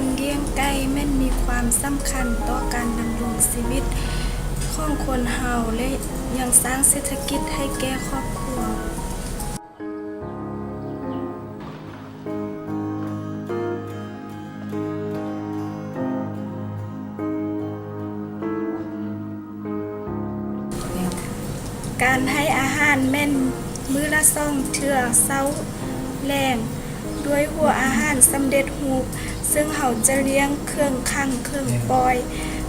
การเลี้ยงไก่แม่นมีความสำคัญต่อการดำรงชีวิตของคนเฮาและยังสร้างเศรษฐกิจให้แก่ครอบครัวการให้อาหารแม่นมื้อละ2 เทื่อเช้าแลงด้วยหัวอาหารสำเร็จรูปซึ่งเฮาจะเลี้ยงเครื่องคั่งเครื่องปล่อย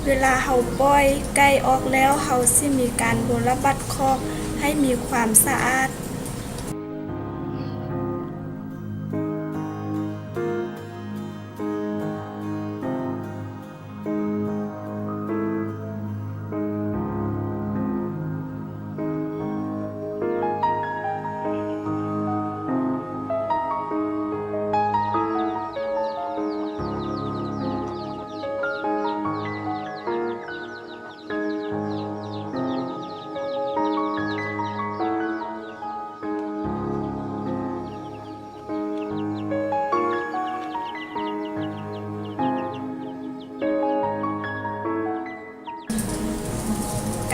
เวลาเฮาปล่อยไก่ออกแล้วเฮาสิมีการบรบัดคอกให้มีความสะอาด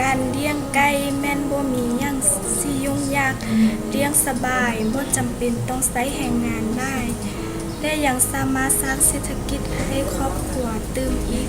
การเลี้ยงไก่แม่นบ่มีหยังสิยุ่งยากเลี้ยงสบายบ่จำเป็นต้องใช้แรงงานหลายและยังสามารถสร้างเศรษฐกิจให้ครอบครัวตื่มอีก